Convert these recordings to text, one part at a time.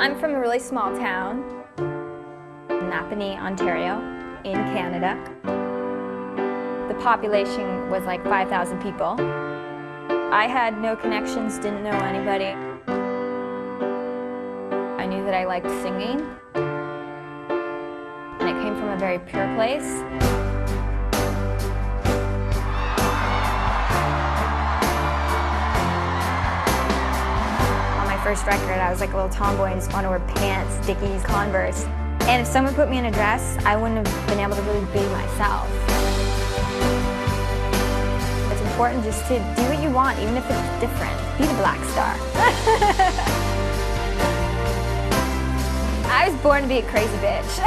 I'm from a really small town, Napanee, Ontario, in Canada. The population was like 5,000 people. I had no connections, didn't know anybody. I knew that I liked singing, and it came from a very pure place. On my first record, I was like a little tomboy and just wanted to wear pants, Dickies, Converse. And if someone put me in a dress, I wouldn't have been able to really be myself. It's important just to do what you want, even if it's different. Be the black star. I was born to be a crazy bitch.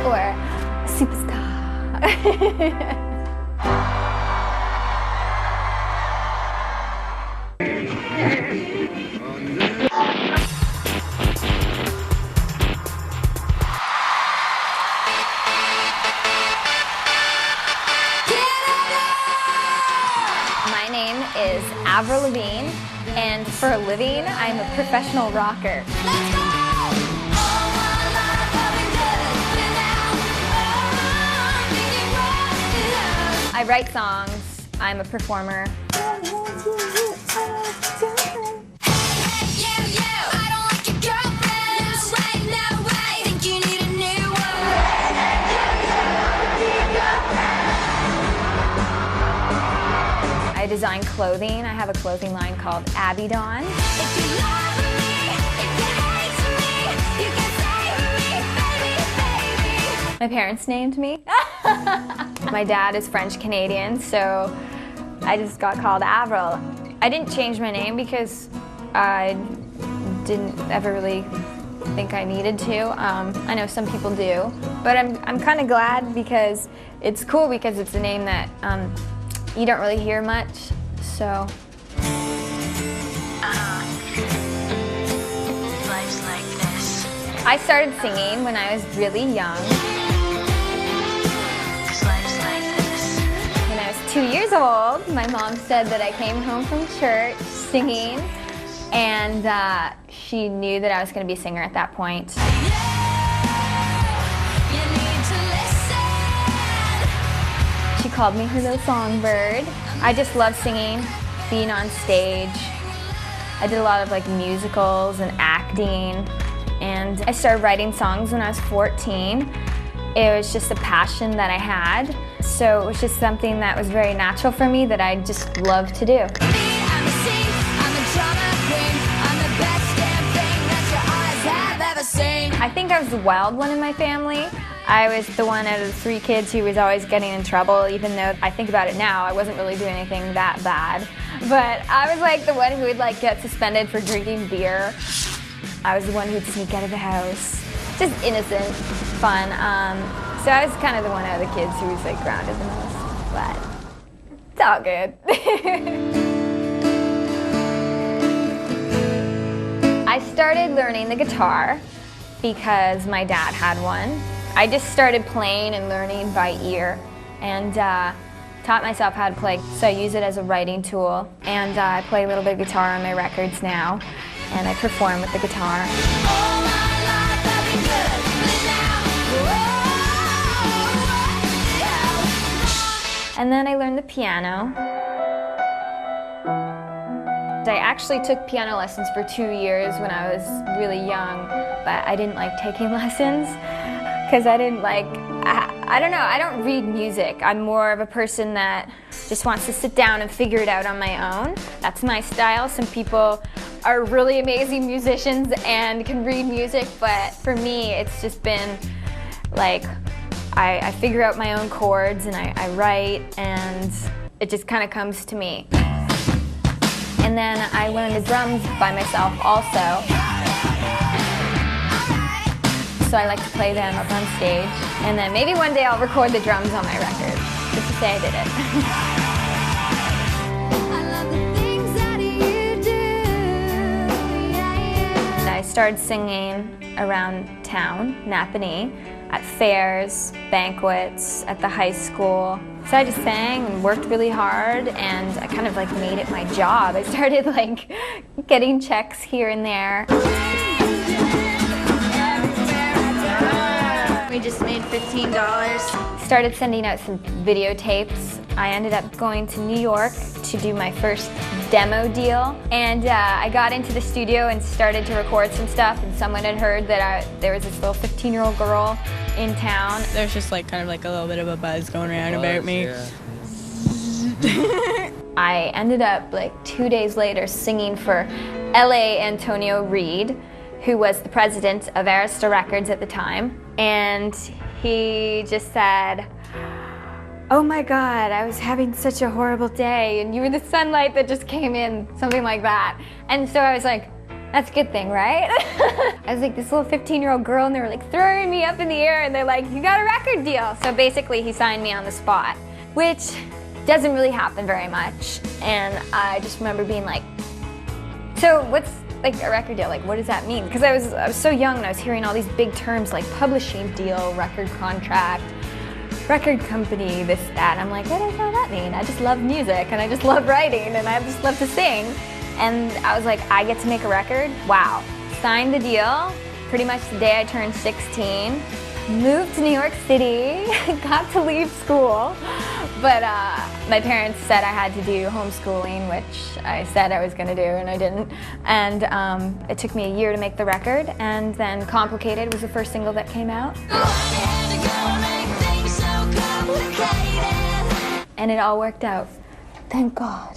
Or a superstar. My name is Avril, and for a living, I'm a professional rocker. I write songs, I'm a performer. I design clothing. I have a clothing line called Abby Dawn. My parents named me. My dad is French-Canadian, so I just got called Avril. I didn't change my name because I didn't ever really think I needed to. I know some people do, but I'm kind of glad because it's cool because it's a name that you don't really hear much, so. Life's like this. I started singing when I was really young. 'Cause life's like this. When I was 2 years old, my mom said that I came home from church singing, and she knew that I was going to be a singer at that point. She called me her little songbird. I just love singing, being on stage. I did a lot of like musicals and acting, and I started writing songs when I was 14. It was just a passion that I had, so it was just something that was very natural for me that I just love to do. I think I was the wild one in my family. I was the one out of the 3 kids who was always getting in trouble, even though I think about it now, I wasn't really doing anything that bad. But I was like the one who would like get suspended for drinking beer. I was the one who would sneak out of the house. Just innocent, fun. So I was kind of the one out of the kids who was like grounded the most, but it's all good. I started learning the guitar because my dad had one. I just started playing and learning by ear, and taught myself how to play. So I use it as a writing tool, and I play a little bit of guitar on my records now, and I perform with the guitar. All my life I've been good, but now, and then I learned the piano. I actually took piano lessons for 2 years when I was really young, but I didn't like taking lessons because I didn't like, I don't know, I don't read music. I'm more of a person that just wants to sit down and figure it out on my own. That's my style. Some people are really amazing musicians and can read music, but for me, it's just been like, I figure out my own chords and I write, and it just kind of comes to me. And then I learned the drums by myself also. So I like to play them up on stage. And then maybe one day I'll record the drums on my record, just to say I did it. I started singing around town, Napanee, at fairs, banquets, at the high school. So I just sang and worked really hard, and I kind of like made it my job. I started like getting checks here and there. We just made $15. Started sending out some videotapes. I ended up going to New York to do my first demo deal, and I got into the studio and started to record some stuff, and someone had heard that there was this little 15-year-old girl in town. There's just like kind of like a little bit of a buzz going around about me. Yeah. I ended up like 2 days later singing for LA Antonio Reed, who was the president of Arista Records at the time, and he just said, "Oh my God, I was having such a horrible day, and you were the sunlight that just came in," something like that. And so I was like, that's a good thing, right? I was like this little 15-year-old girl, and they were like throwing me up in the air, and they're like, "You got a record deal." So basically he signed me on the spot, which doesn't really happen very much. And I just remember being like, so what's like a record deal? Like, what does that mean? Because I was so young, and I was hearing all these big terms like publishing deal, record contract, record company, this, that. And I'm like, what does all that mean? I just love music, and I just love writing, and I just love to sing. And I was like, I get to make a record? Wow. Signed the deal pretty much the day I turned 16. Moved to New York City, got to leave school. But my parents said I had to do homeschooling, which I said I was gonna do, and I didn't. And it took me a year to make the record, and then Complicated was the first single that came out. And it all worked out. Thank God.